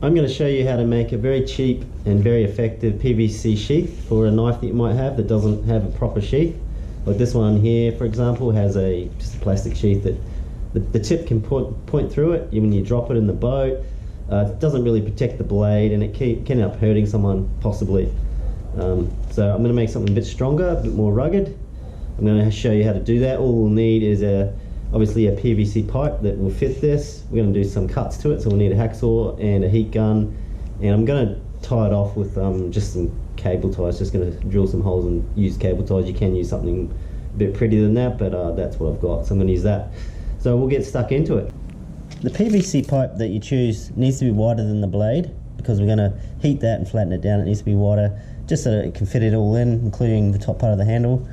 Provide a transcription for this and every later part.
I'm going to show you how to make a very cheap and very effective PVC sheath for a knife that you might have that doesn't have a proper sheath. Like this one here, for example, has just a plastic sheath that the tip can point through it when you drop it in the boat. It doesn't really protect the blade, and it can end up hurting someone possibly. So I'm going to make something a bit stronger, a bit more rugged. I'm going to show you how to do that. All we'll need is obviously a PVC pipe that will fit this. We're going to do some cuts to it, so we'll need a hacksaw and a heat gun, and I'm going to tie it off with just some cable ties. Just going to drill some holes and use cable ties. You can use something a bit prettier than that, but that's what I've got, so I'm going to use that. So we'll get stuck into it. The PVC pipe that you choose needs to be wider than the blade, because we're going to heat that and flatten it down. It needs to be wider just so that it can fit it all in, including the top part of the handle.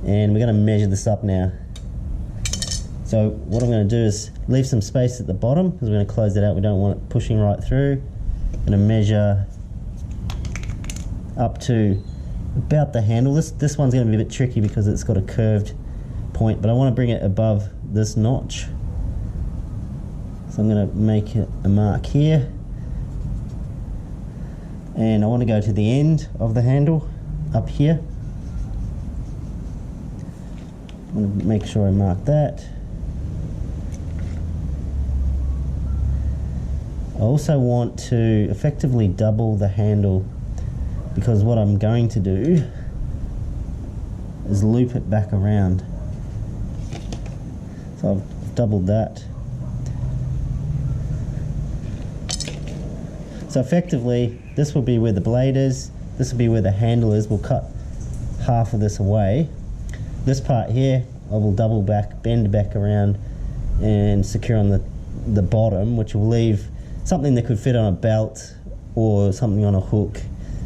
And we're going to measure this up now. So what I'm going to do is leave some space at the bottom, because we're going to close it out. We don't want it pushing right through. I'm going to measure up to about the handle. This one's going to be a bit tricky because it's got a curved point, but I want to bring it above this notch. So I'm going to make a mark here, and I want to go to the end of the handle up here. I want to make sure I mark that. I also want to effectively double the handle, because what I'm going to do is loop it back around. So I've doubled that. So effectively, this will be where the blade is, this will be where the handle is. We'll cut half of this away. This part here, I will double back, bend back around, and secure on the bottom, which will leave something that could fit on a belt or something on a hook,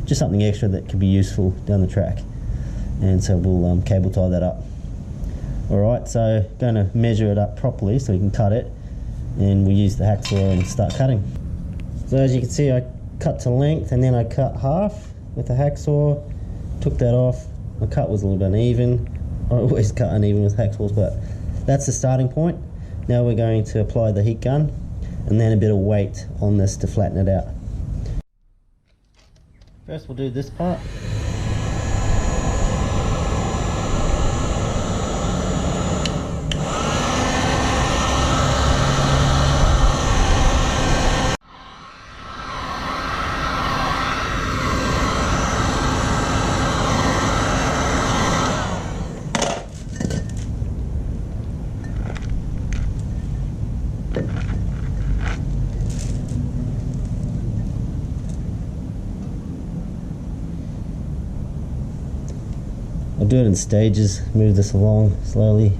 just something extra that could be useful down the track. And so we'll cable tie that up. Alright, so going to measure it up properly so we can cut it, and we'll use the hacksaw and start cutting. So as you can see, I cut to length and then I cut half with the hacksaw, took that off. My cut was a little bit uneven. I always cut uneven with hacksaws, but that's the starting point. Now we're going to apply the heat gun and then a bit of weight on this to flatten it out. First we'll do this part. I'll do it in stages, move this along slowly.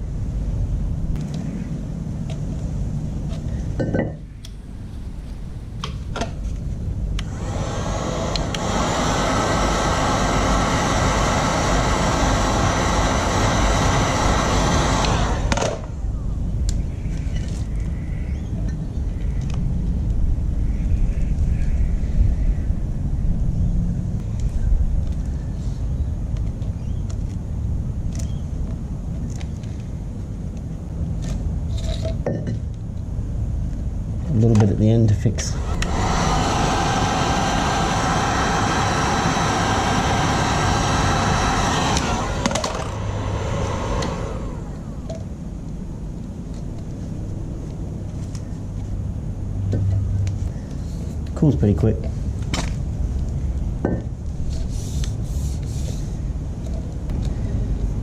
A little bit at the end to fix. Cools pretty quick. I'm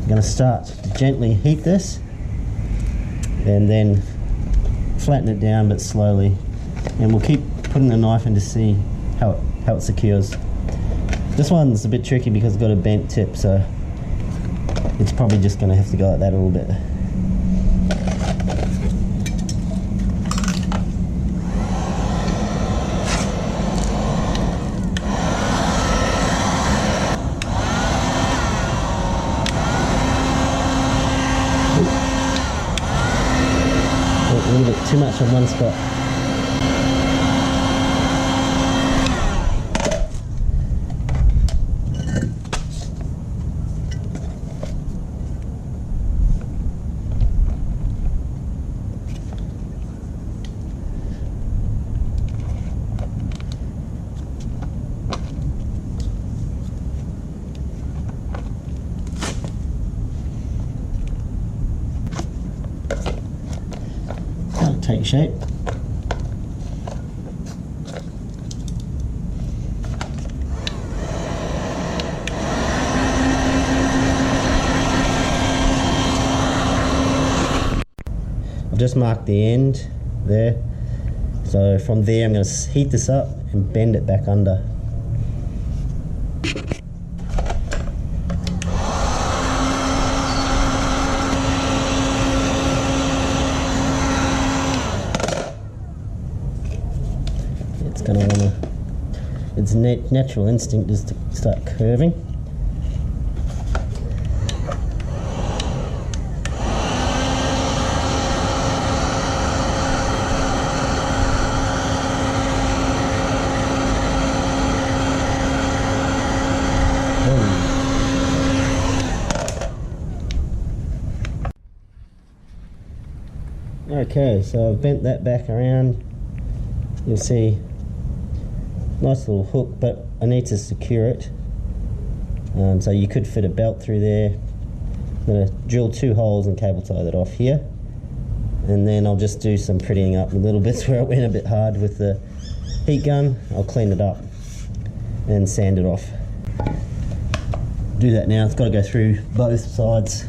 going to start to gently heat this and then flatten it down but slowly, and we'll keep putting the knife in to see how it secures. This one's a bit tricky because it's got a bent tip, so it's probably just going to have to go like that a little bit. A little bit too much on one spot. shape. I've just marked the end there. So from there I'm going to heat this up and bend it back under. It's going to want to, its natural instinct is to start curving. Okay, so I've bent that back around. You'll see nice little hook, but I need to secure it. So you could fit a belt through there. I'm going to drill 2 holes and cable tie that off here. And then I'll just do some prettying up the little bits where it went a bit hard with the heat gun. I'll clean it up and sand it off. Do that now. It's got to go through both sides.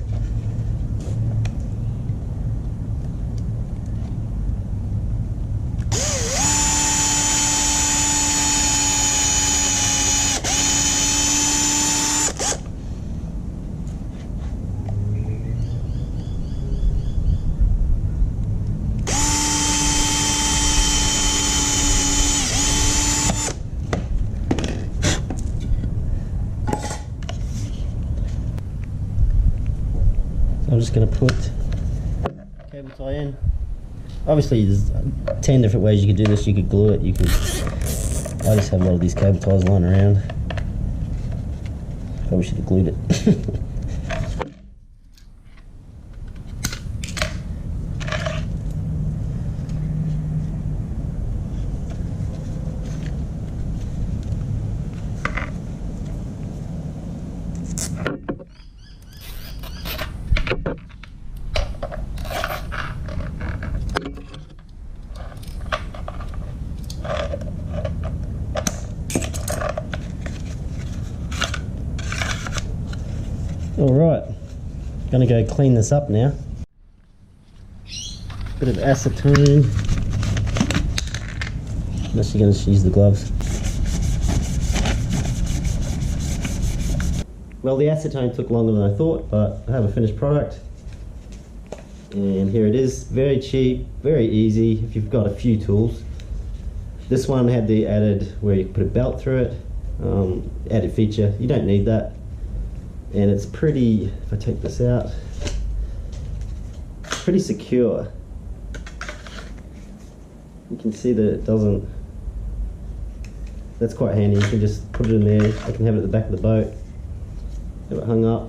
I'm just going to put cable tie in. Obviously there's 10 different ways you could do this. You could glue it, I just have a lot of these cable ties lying around. Probably should have glued it. Alright, gonna go clean this up now. Bit of acetone, unless you're gonna use the gloves. Well, the acetone took longer than I thought, but I have a finished product. And here it is, very cheap, very easy if you've got a few tools. This one had the added, where you put a belt through it, added feature. You don't need that. And it's pretty, if I take this out, pretty secure. You can see that it doesn't, that's quite handy. You can just put it in there. I can have it at the back of the boat, have it hung up.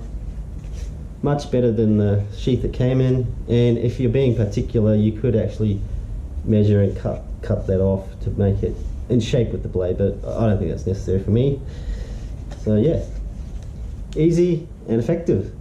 Much better than the sheath that came in. And if you're being particular, you could actually measure and cut that off to make it in shape with the blade, but I don't think that's necessary for me. So yeah. Easy and effective.